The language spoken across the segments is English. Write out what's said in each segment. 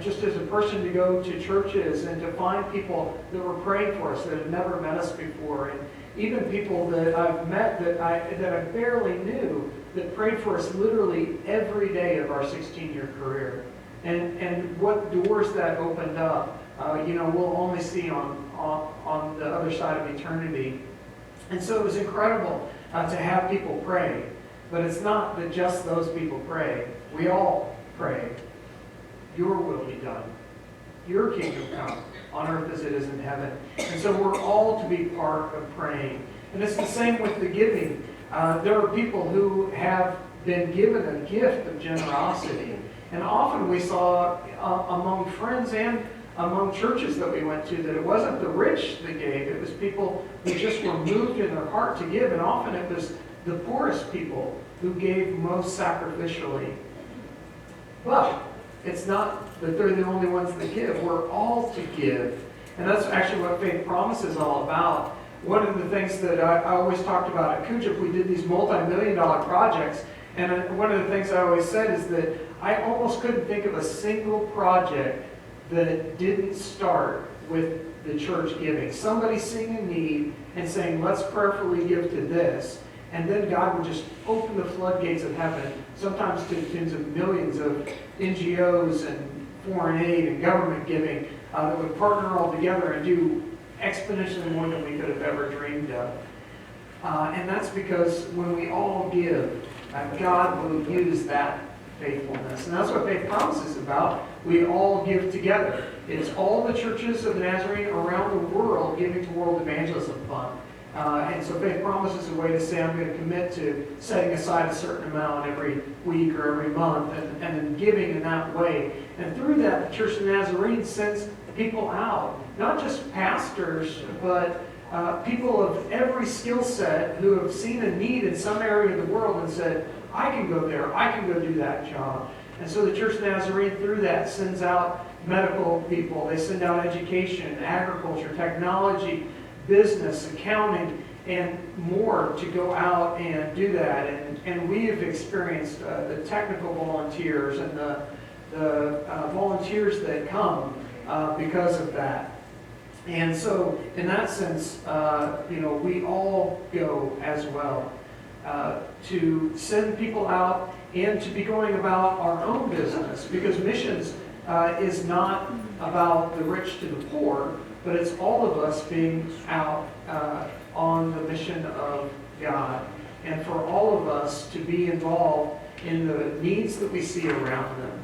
just as a person to go to churches and to find people that were praying for us that had never met us before, and even people that I've met that I barely knew that prayed for us literally every day of our 16-year career. And what doors that opened up, we'll only see on the other side of eternity. And so it was incredible to have people pray. But it's not that just those people pray. We all pray. Your will be done. Your kingdom come on earth as it is in heaven. And so we're all to be part of praying. And it's the same with the giving. There are people who have been given a gift of generosity. And often we saw among friends and among churches that we went to that it wasn't the rich that gave. It was people who just were moved in their heart to give. And often it was the poorest people who gave most sacrificially. But it's not that they're the only ones that give. We're all to give. And that's actually what Faith Promise is all about. One of the things that I always talked about at Kujuk, we did these multi-million-dollar projects. And one of the things I always said is that I almost couldn't think of a single project that didn't start with the church giving. Somebody seeing a need and saying, let's prayerfully give to this. And then God would just open the floodgates of heaven, sometimes to tens of millions of NGOs and foreign aid and government giving that would partner all together and do exponentially more than we could have ever dreamed of. And that's because when we all give, God will use that faithfulness. And that's what Faith Promise is about. We all give together. It's all the churches of the Nazarene around the world giving to World Evangelism Fund. And so Faith Promise is a way to say I'm going to commit to setting aside a certain amount every week or every month and then giving in that way. And through that, the Church of the Nazarene sends people out, not just pastors, but people of every skill set who have seen a need in some area of the world and said, I can go there, I can go do that job. And so the Church of the Nazarene through that sends out medical people, they send out education, agriculture, technology, business, accounting, and more to go out and do that. And we have experienced the technical volunteers and the volunteers that come because of that. And so in that sense, we all go as well to send people out and to be going about our own business, because missions is not about the rich to the poor, but it's all of us being out on the mission of God, and for all of us to be involved in the needs that we see around them.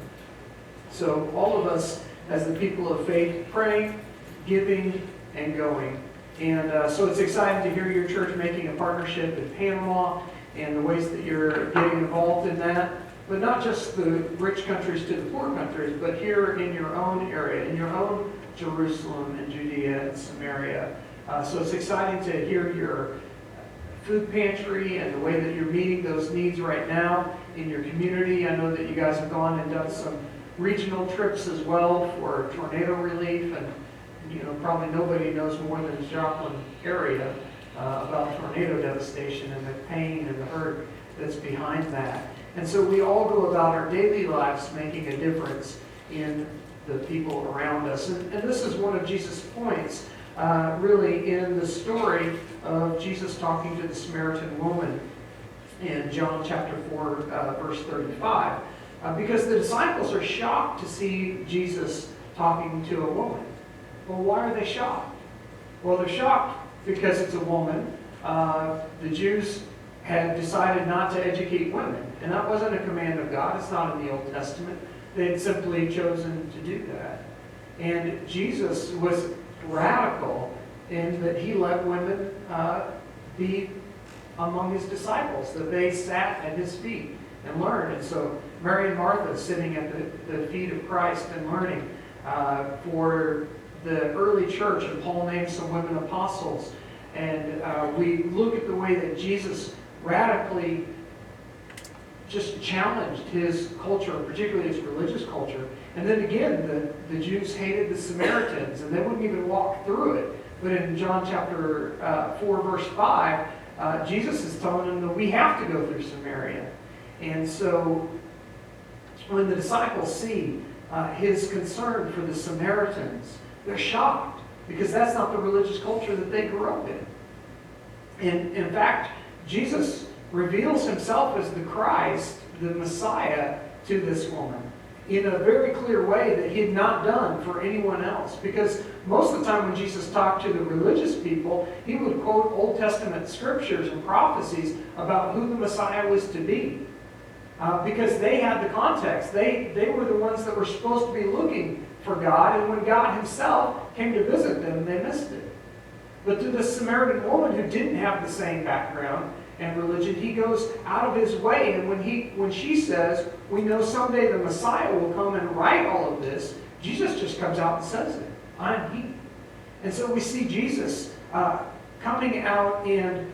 So all of us as the people of faith, praying, giving, and going. And so it's exciting to hear your church making a partnership in Panama and the ways that you're getting involved in that. But not just the rich countries to the poor countries, but here in your own area, in your own Jerusalem and Judea and Samaria. So it's exciting to hear your food pantry and the way that you're meeting those needs right now in your community. I know that you guys have gone and done some regional trips as well for tornado relief, and probably nobody knows more than the Joplin area about tornado devastation and the pain and the hurt that's behind that. And so we all go about our daily lives making a difference in the people around us. And this is one of Jesus' points, really, in the story of Jesus talking to the Samaritan woman in John chapter 4, verse 35. Because the disciples are shocked to see Jesus talking to a woman. Well, why are they shocked? Well, they're shocked because it's a woman. The Jews had decided not to educate women. And that wasn't a command of God. It's not in the Old Testament. They had simply chosen to do that. And Jesus was radical in that he let women be among his disciples, that they sat at his feet and learned. And so Mary and Martha sitting at the feet of Christ and learning. For the early church, and Paul named some women apostles. And we look at the way that Jesus radically just challenged his culture, particularly his religious culture. And then again, the Jews hated the Samaritans, and they wouldn't even walk through it. But in John chapter 4, verse 5, Jesus is telling them that we have to go through Samaria. And so when the disciples see his concern for the Samaritans. They're shocked because that's not the religious culture that they grew up in. And in fact, Jesus reveals himself as the Christ, the Messiah, to this woman in a very clear way that he had not done for anyone else. Because most of the time when Jesus talked to the religious people, he would quote Old Testament scriptures and prophecies about who the Messiah was to be. Because they had the context. They were the ones that were supposed to be looking for God, and when God himself came to visit them, they missed it. But to the Samaritan woman who didn't have the same background and religion, he goes out of his way. And when she says, we know someday the Messiah will come and right all of this, Jesus just comes out and says it. I'm he. And so we see Jesus coming out and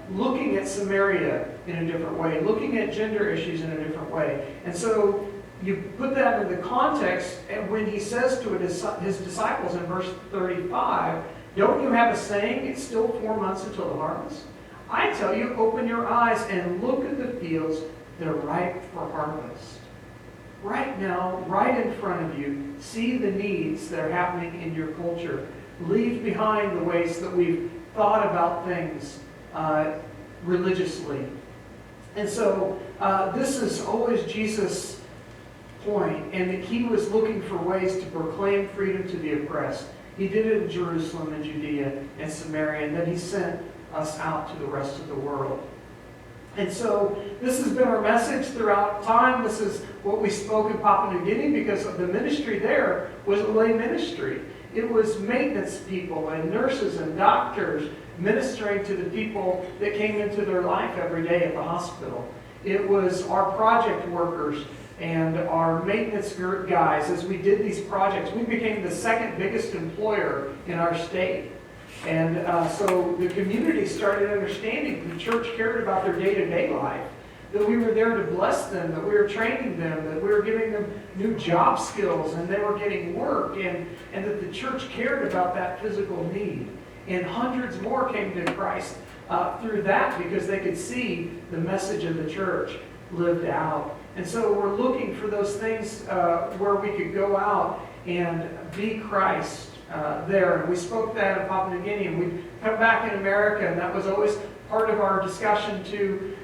looking at Samaria in a different way, looking at gender issues in a different way. And so you put that in the context, and when he says to his disciples in verse 35, don't you have a saying, it's still 4 months until the harvest? I tell you, open your eyes and look at the fields, they're ripe for harvest. Right now, right in front of you, see the needs that are happening in your culture. Leave behind the ways that we've thought about things religiously. And so this is always Jesus' point, and that he was looking for ways to proclaim freedom to the oppressed. He did it in Jerusalem and Judea and Samaria, and then he sent us out to the rest of the world. And so this has been our message throughout time. This is what we spoke in Papua New Guinea, because the ministry there was a lay ministry. It was maintenance people and nurses and doctors ministering to the people that came into their life every day at the hospital. It was our project workers and our maintenance guys. As we did these projects, we became the second biggest employer in our state. And so the community started understanding the church cared about their day-to-day life, that we were there to bless them, that we were training them, that we were giving them new job skills, and they were getting work, and that the church cared about that physical need. And hundreds more came to Christ through that, because they could see the message of the church lived out. And so we're looking for those things where we could go out and be Christ there. And we spoke that in Papua New Guinea, and we'd come back in America, and that was always part of our discussion to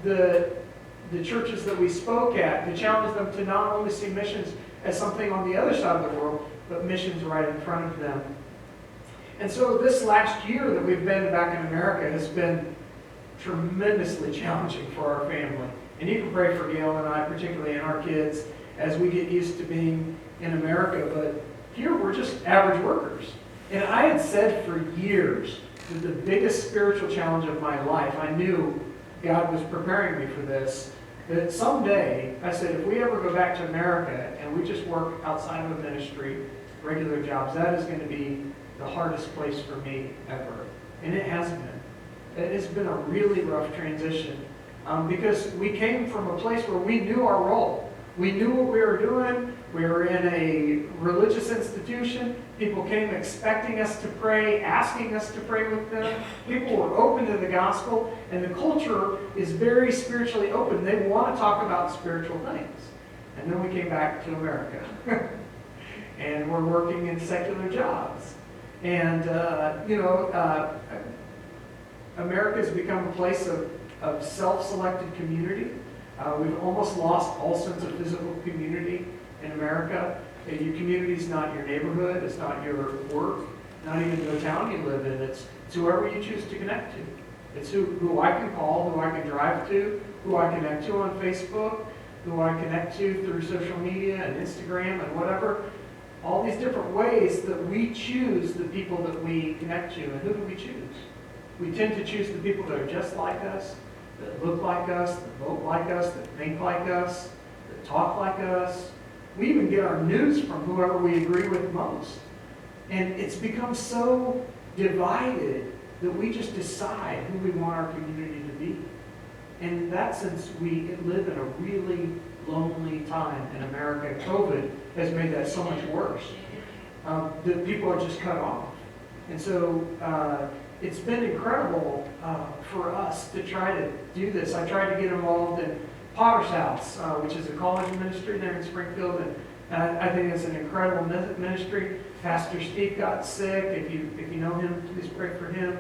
the churches that we spoke at, to challenge them to not only see missions as something on the other side of the world, but missions right in front of them. And so this last year that we've been back in America has been tremendously challenging for our family. And you can pray for Gail and I, particularly, and our kids, as we get used to being in America. But here we're just average workers. And I had said for years that the biggest spiritual challenge of my life, I knew God was preparing me for this, that someday, I said, if we ever go back to America and we just work outside of a ministry, regular jobs, that is going to be the hardest place for me ever. And it has been. It has been a really rough transition because we came from a place where we knew our role. We knew what we were doing. We were in a religious institution. People came expecting us to pray, asking us to pray with them. People were open to the gospel, and the culture is very spiritually open. They want to talk about spiritual things. And then we came back to America. And we're working in secular jobs. And, America has become a place of self-selected community. We've almost lost all sense of physical community in America. And your community is not your neighborhood. It's not your work. Not even the town you live in. It's whoever you choose to connect to. It's who I can call, who I can drive to, who I connect to on Facebook, who I connect to through social media and Instagram and whatever. All these different ways that we choose the people that we connect to. And who do we choose? We tend to choose the people that are just like us, that look like us, that vote like us, that think like us, that talk like us. We even get our news from whoever we agree with most. And it's become so divided that we just decide who we want our community to be. And in that sense, we live in a really lonely time in America. COVID has made that so much worse. That people are just cut off. And so it's been incredible for us to try to do this. I tried to get involved in Potter's House, which is a college ministry there in Springfield, and And I think it's an incredible ministry. Pastor Steve got sick. If you know him, please pray for him.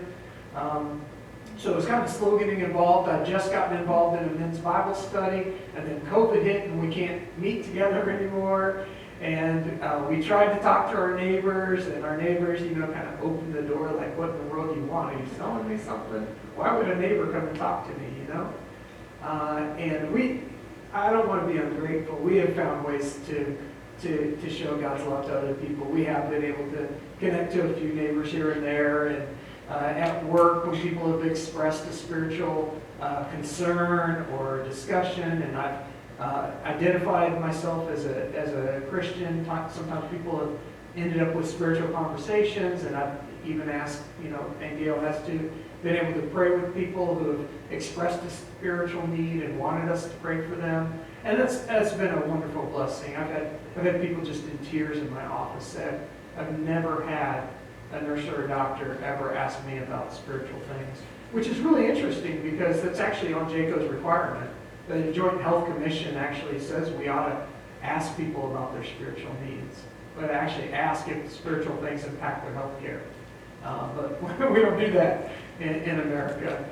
So it was kind of slow getting involved. I'd just gotten involved in a men's Bible study, and then COVID hit, and we can't meet together anymore. And we tried to talk to our neighbors, and our neighbors, kind of opened the door like, what in the world do you want? Are you selling me something? Why would a neighbor come and talk to me, And I don't want to be ungrateful. We have found ways to show God's love to other people. We have been able to connect to a few neighbors here and there, and at work when people have expressed a spiritual concern or discussion, and I've identified myself as a Christian. Sometimes people have ended up with spiritual conversations, and I've even asked, and Gail has too, been able to pray with people who have expressed a spiritual need and wanted us to pray for them. And that's been a wonderful blessing. I've had people just in tears in my office say, I've never had a nurse or a doctor ever ask me about spiritual things, which is really interesting because that's actually on JCAHO's requirement. The Joint Health Commission actually says we ought to ask people about their spiritual needs, but actually ask if spiritual things impact their health care. But we don't do that in America.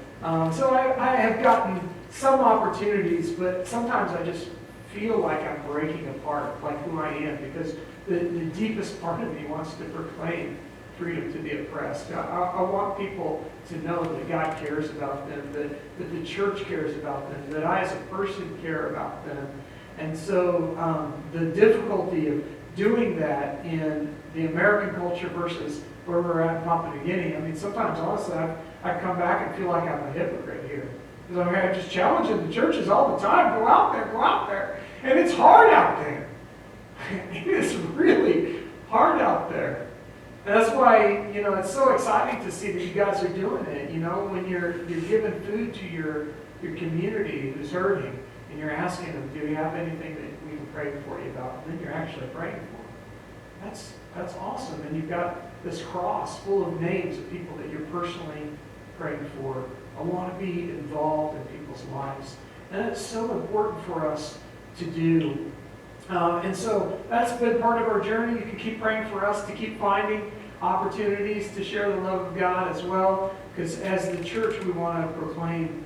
So I have gotten some opportunities, but sometimes I just feel like I'm breaking apart, like who I am, because the deepest part of me wants to proclaim freedom to the oppressed. I want people to know that God cares about them, that the church cares about them, that I as a person care about them. And so the difficulty of doing that in the American culture versus where we're at in Papua New Guinea, I mean, sometimes honestly I come back and feel like I'm a hypocrite here. Because I'm just challenging the churches all the time, go out there. And it's hard out there. It is really hard out there. And that's why, it's so exciting to see that you guys are doing it. When you're giving food to your community who's hurting, and you're asking them, do you have anything that we can pray for you about? And then you're actually praying for them. That's awesome. And you've got this cross full of names of people that you're personally praying for. I want to be involved in people's lives. And it's so important for us to do. And so that's been part of our journey. You can keep praying for us to keep finding opportunities to share the love of God as well, because as the church we want to proclaim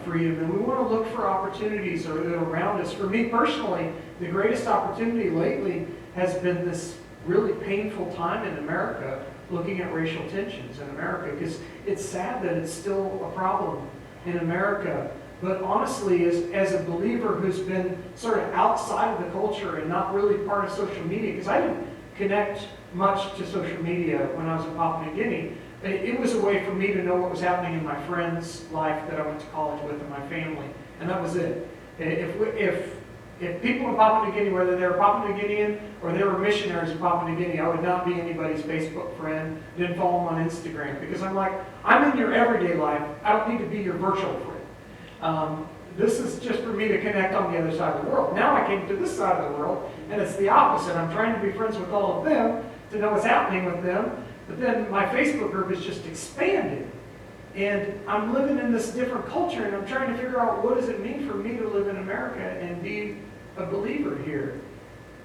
freedom, and we want to look for opportunities around us. For me personally, the greatest opportunity lately has been this really painful time in America, looking at racial tensions in America, because it's sad that it's still a problem in America. But honestly, as a believer who's been sort of outside of the culture and not really part of social media, because I didn't connect much to social media when I was in Papua New Guinea, it was a way for me to know what was happening in my friend's life that I went to college with and my family, and that was it. If people in Papua New Guinea, whether they were Papua New Guinean or they were missionaries in Papua New Guinea, I would not be anybody's Facebook friend, didn't follow them on Instagram, because I'm like, I'm in your everyday life, I don't need to be your virtual friend. This is just for me to connect on the other side of the world. Now I came to this side of the world, and it's the opposite. I'm trying to be friends with all of them, to know what's happening with them, but then my Facebook group is just expanded. And I'm living in this different culture, and I'm trying to figure out what does it mean for me to live in America and be a believer here.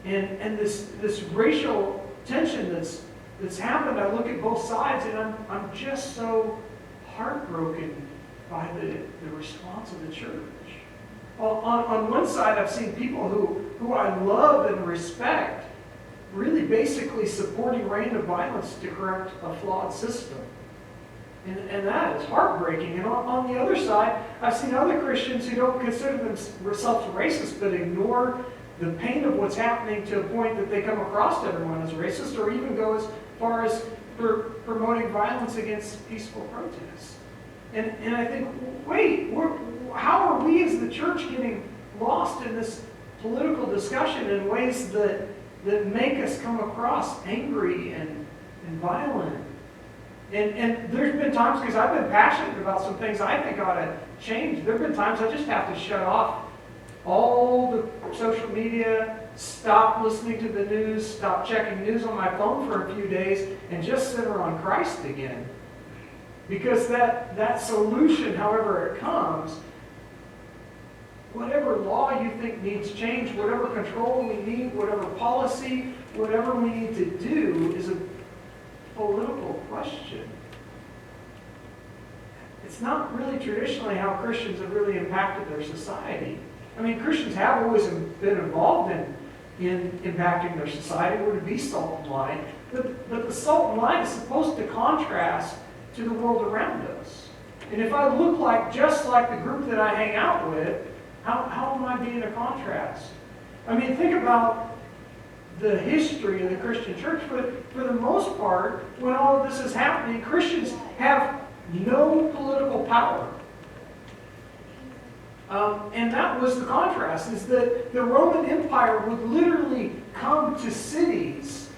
And this racial tension that's happened, I look at both sides, and I'm just so heartbroken by the response of the church. On one side, I've seen people who I love and respect really basically supporting reign of violence to correct a flawed system. And that is heartbreaking. And on the other side, I've seen other Christians who don't consider themselves racist, but ignore the pain of what's happening to a point that they come across everyone as racist, or even go as far as promoting violence against peaceful protests. And I think, wait, how are we as the church getting lost in this political discussion in ways that make us come across angry and violent? And there's been times, because I've been passionate about some things I think ought to change, there have been times I just have to shut off all the social media, stop listening to the news, stop checking news on my phone for a few days, and just center on Christ again. Because that solution, however it comes, whatever law you think needs change, whatever control we need, whatever policy, whatever we need to do is a political question. It's not really traditionally how Christians have really impacted their society. I mean, Christians have always been involved in impacting their society. We're to be salt and light. But the salt and light is supposed to contrast to the world around us. And if I look just like the group that I hang out with, how am I being a contrast? I mean, think about the history of the Christian church. For the most part, when all of this is happening, Christians have no political power. And that was the contrast, is that the Roman Empire would literally come to cities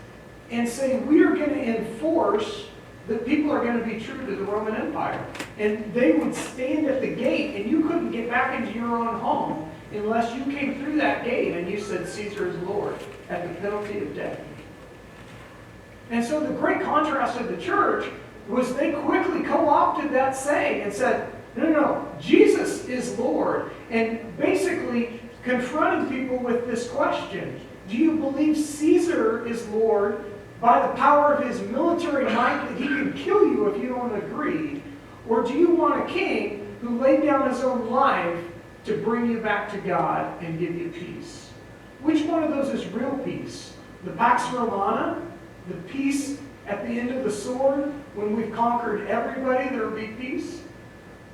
and say, we are going to enforce that people are going to be true to the Roman Empire. And they would stand at the gate, and you couldn't get back into your own home unless you came through that gate and you said, Caesar is Lord, at the penalty of death. And so the great contrast of the church was they quickly co-opted that saying and said, no, Jesus is Lord. And basically confronting people with this question, do you believe Caesar is Lord by the power of his military might that he can kill you if you don't agree? Or do you want a king who laid down his own life to bring you back to God and give you peace? Which one of those is real peace? The Pax Romana, the peace at the end of the sword when we've conquered everybody, there will be peace?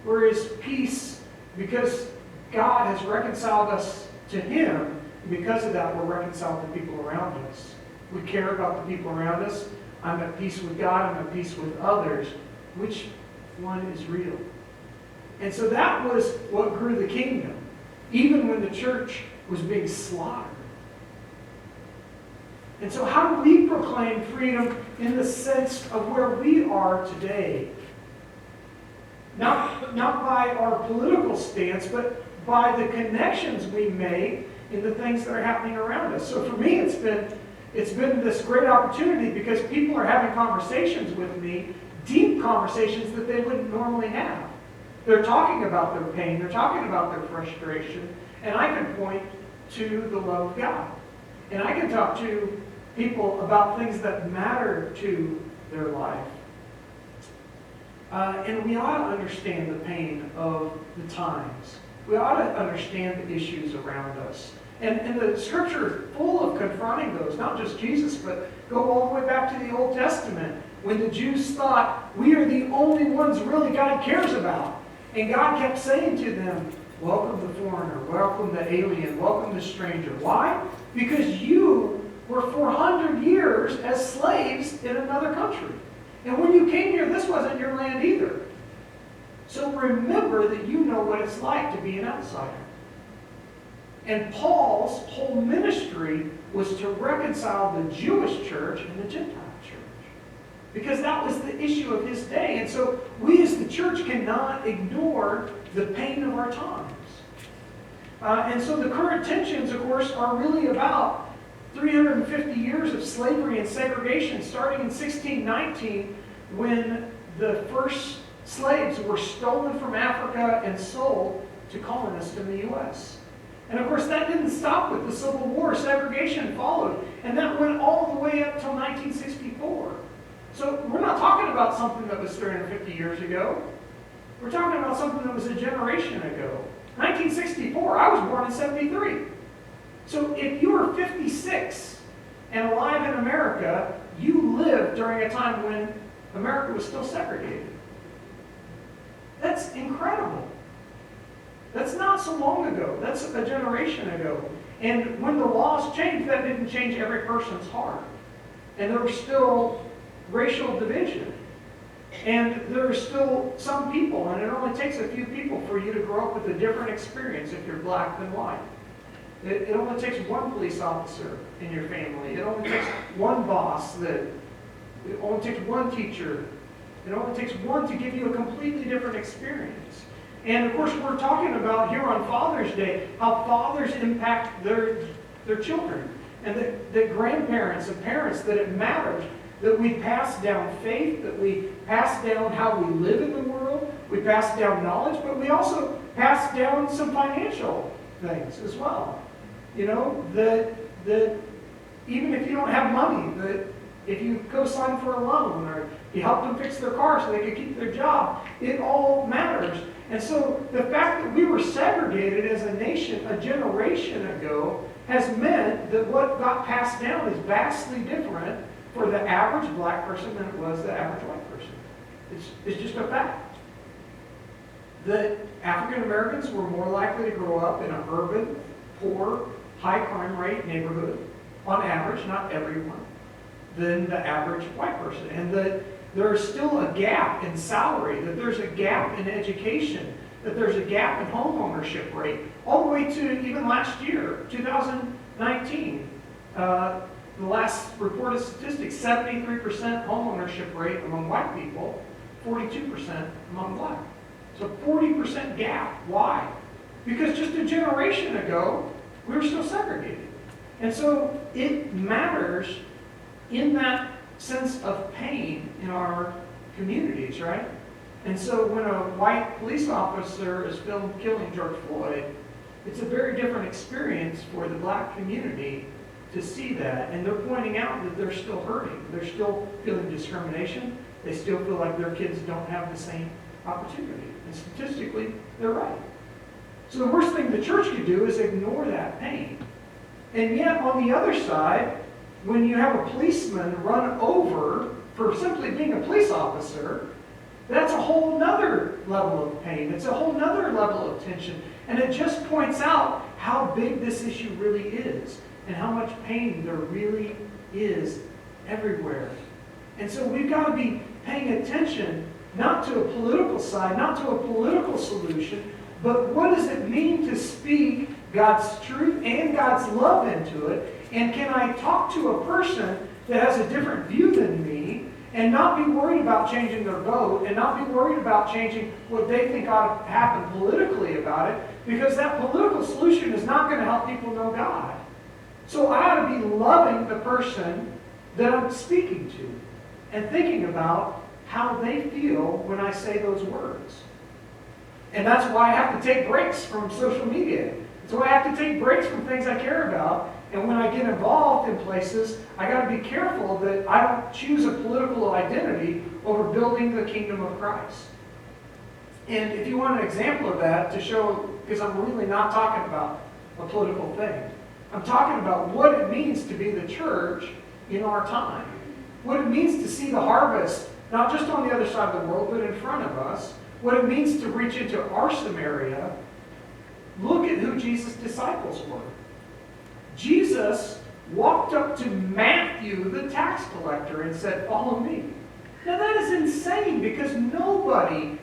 Or is peace because God has reconciled us to Him, and because of that we're reconciled to people around us? We care about the people around us. I'm at peace with God, I'm at peace with others. Which one is real? And so that was what grew the kingdom, even when the church was being slaughtered. And so how do we proclaim freedom in the sense of where we are today? Not by our political stance, but by the connections we make in the things that are happening around us. So for me, it's been this great opportunity because people are having conversations with me, deep conversations that they wouldn't normally have. They're talking about their pain, they're talking about their frustration, and I can point to the love of God. And I can talk to people about things that matter to their life. And we ought to understand the pain of the times. We ought to understand the issues around us. And the Scripture is full of confronting those, not just Jesus, but go all the way back to the Old Testament, when the Jews thought, we are the only ones really God cares about. And God kept saying to them, welcome the foreigner, welcome the alien, welcome the stranger. Why? Because you were 400 years as slaves in another country. And when you came here, this wasn't your land either. So remember that you know what it's like to be an outsider. And Paul's whole ministry was to reconcile the Jewish church and the Gentile church, because that was the issue of his day. And so we as the church cannot ignore the pain of our times. And so the current tensions, of course, are really about 350 years of slavery and segregation, starting in 1619, when the first slaves were stolen from Africa and sold to colonists in the U.S. And of course, that didn't stop with the Civil War. Segregation followed, and that went all the way up till 1964. So we're not talking about something that was 350 years ago. We're talking about something that was a generation ago. 1964, I was born in 73. So if you were 56 and alive in America, you lived during a time when America was still segregated. That's incredible. That's not so long ago. That's a generation ago. And when the laws changed, that didn't change every person's heart. And there was still racial division. And there are still some people, and it only takes a few people for you to grow up with a different experience if you're black than white. It only takes one police officer in your family. It only takes one boss. It only takes one teacher. It only takes one to give you a completely different experience. And of course, we're talking about here on Father's Day how fathers impact their children, and that grandparents and parents, that it matters that we pass down faith, that we pass down how we live in the world, we pass down knowledge, but we also pass down some financial things as well. You know, that even if you don't have money, that if you co-sign for a loan or you help them fix their car so they can keep their job, it all matters. And so the fact that we were segregated as a nation a generation ago has meant that what got passed down is vastly different for the average black person than it was the average white person. It's just a fact. That African Americans were more likely to grow up in an urban, poor, high crime rate neighborhood, on average, not everyone, than the average white person. And that there is still a gap in salary, that there's a gap in education, that there's a gap in home ownership rate, all the way to even last year, 2019. The last reported statistics, 73% home ownership rate among white people, 42% among black. So 40% gap. Why? Because just a generation ago, we were still segregated. And so it matters in that sense of pain in our communities, right? And so when a white police officer is filmed killing George Floyd, it's a very different experience for the black community to see that. And they're pointing out that they're still hurting. They're still feeling discrimination. They still feel like their kids don't have the same opportunity. And statistically, they're right. So the worst thing the church could do is ignore that pain. And yet, on the other side, when you have a policeman run over for simply being a police officer, that's a whole nother level of pain. It's a whole nother level of tension. And it just points out how big this issue really is and how much pain there really is everywhere. And so we've got to be paying attention not to a political side, not to a political solution, but what does it mean to speak God's truth and God's love into it? And can I talk to a person that has a different view than me and not be worried about changing their vote and not be worried about changing what they think ought to happen politically about it, because that political solution is not going to help people know God. So I ought to be loving the person that I'm speaking to and thinking about how they feel when I say those words. And that's why I have to take breaks from social media. So I have to take breaks from things I care about. And when I get involved in places, I got to be careful that I don't choose a political identity over building the kingdom of Christ. And if you want an example of that to show, because I'm really not talking about a political thing. I'm talking about what it means to be the church in our time. What it means to see the harvest, not just on the other side of the world, but in front of us. What it means to reach into our Samaria. Look at who Jesus' disciples were. Jesus walked up to Matthew, the tax collector, and said, "Follow me." Now that is insane, because nobody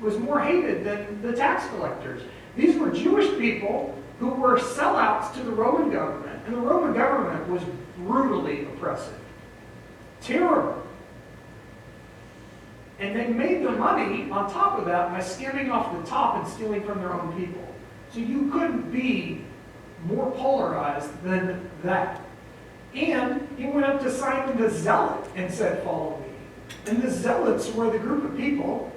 was more hated than the tax collectors. These were Jewish people who were sellouts to the Roman government. And the Roman government was brutally oppressive. Terrible. And they made their money on top of that by skimming off the top and stealing from their own people. So you couldn't be more polarized than that. And he went up to Simon the Zealot and said, "Follow me." And the Zealots were the group of people,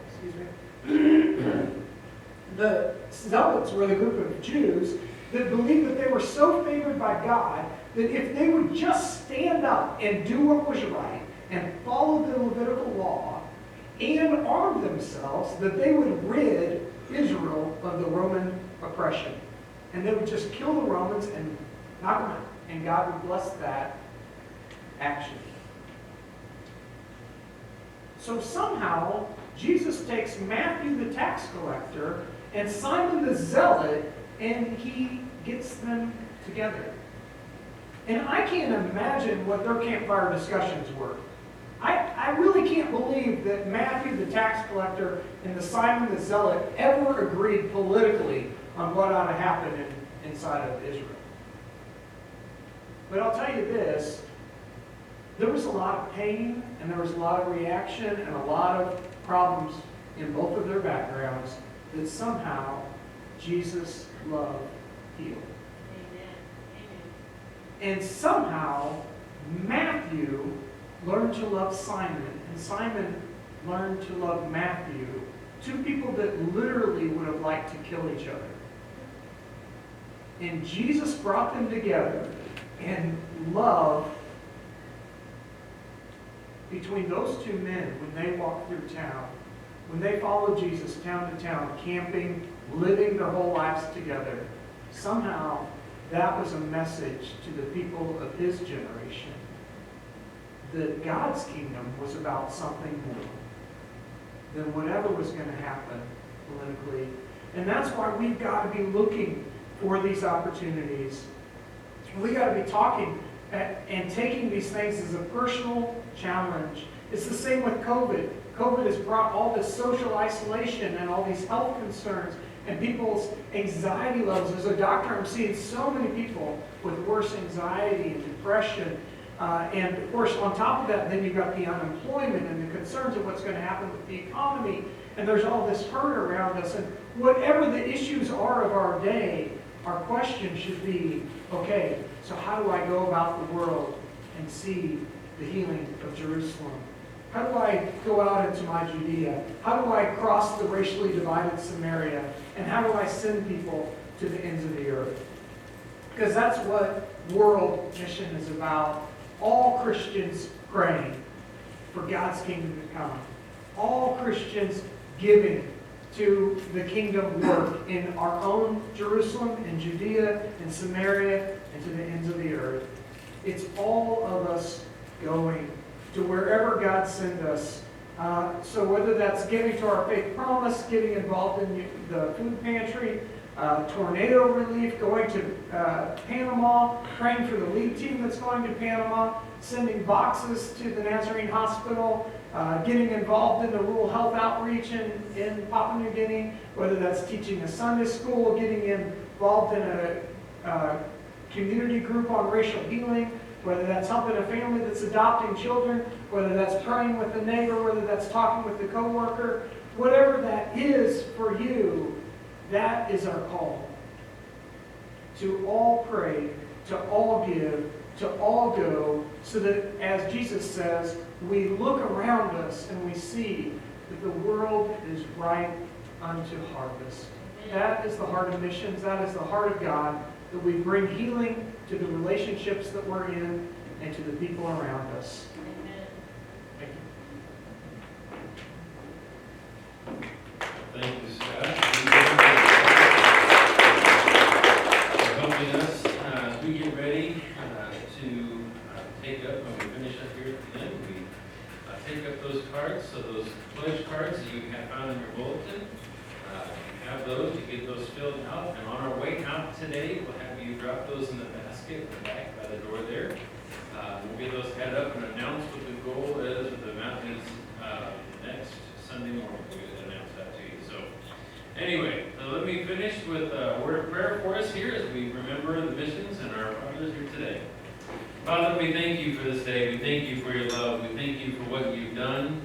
the Zealots were the group of Jews that believed that they were so favored by God that if they would just stand up and do what was right and follow the Levitical law and arm themselves, that they would rid Israel of the Roman oppression. And they would just kill the Romans and knock them out. And God would bless that action. So somehow, Jesus takes Matthew the tax collector and Simon the Zealot, and he gets them together. And I can't imagine what their campfire discussions were. I really can't believe that Matthew the tax collector and the Simon the Zealot ever agreed politically on what ought to happen inside of Israel. But I'll tell you this, there was a lot of pain, and there was a lot of reaction, and a lot of problems in both of their backgrounds that somehow Jesus' love healed. And somehow Matthew learned to love Simon, and Simon learned to love Matthew, two people that literally would have liked to kill each other. And Jesus brought them together, and love between those two men when they walked through town, when they followed Jesus town to town, camping, living their whole lives together, somehow that was a message to the people of his generation that God's kingdom was about something more than whatever was going to happen politically. And that's why we've got to be looking for these opportunities. We've got to be talking and taking these things as a personal challenge. It's the same with COVID. COVID has brought all this social isolation and all these health concerns and people's anxiety levels. As a doctor, I'm seeing so many people with worse anxiety and depression. And of course, on top of that, then you've got the unemployment and the concerns of what's going to happen with the economy. And there's all this hurt around us. And whatever the issues are of our day, our question should be, okay, so how do I go about the world and see the healing of Jerusalem? How do I go out into my Judea? How do I cross the racially divided Samaria? And how do I send people to the ends of the earth? Because that's what world mission is about. All Christians praying for God's kingdom to come. All Christians giving to the kingdom work in our own Jerusalem, in Judea, in Samaria, and to the ends of the earth. It's all of us going to wherever God sends us. So whether that's giving to our faith promise, getting involved in the food pantry, tornado relief, going to Panama, praying for the lead team that's going to Panama, sending boxes to the Nazarene Hospital, getting involved in the rural health outreach in Papua New Guinea, whether that's teaching a Sunday school, getting involved in a community group on racial healing, whether that's helping a family that's adopting children, whether that's praying with a neighbor, whether that's talking with a coworker, whatever that is for you, that is our call. To all pray, to all give, to all go, so that, as Jesus says, we look around us and we see that the world is ripe unto harvest. That is the heart of missions. That is the heart of God, that we bring healing to the relationships that we're in and to the people around us. Thank you. Thank you, Scott, for helping us as we get ready to take up, when we finish up here at the end, we take up those cards, so those pledge cards that you have found in your bulletin, you have those, you get those filled out, and on our way out today, we'll have you drop those in the basket in the back by the door there. We'll get those added up and announce what the goal is, or the amount is next Sunday morning. We'll announce that to you. So anyway, let me finish with a word of prayer for us here as we remember the missions and our partners here today. Father, we thank you for this day. We thank you for your love. We thank you for what you've done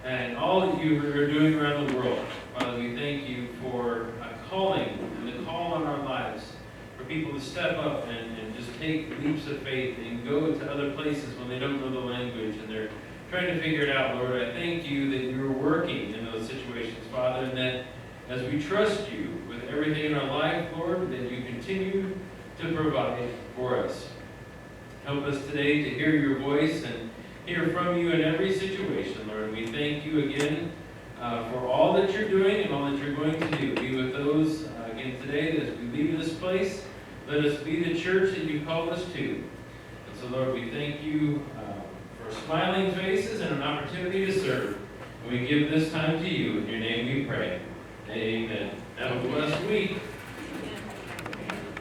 and all that you are doing around the world. Father, we thank you for a calling and the call on our lives for people to step up and just take leaps of faith and go to other places when they don't know the language and they're trying to figure it out, Lord. I thank you that you're working in those situations, Father, and that as we trust you with everything in our life, Lord, that you continue to provide for us. Help us today to hear your voice and hear from you in every situation, Lord. We thank you again for all that you're doing and all that you're going to do. Be with those, again, today as we leave this place. Let us be the church that you called us to. And so, Lord, we thank you for smiling faces and an opportunity to serve. And we give this time to you. In your name we pray. Amen. Have a blessed week.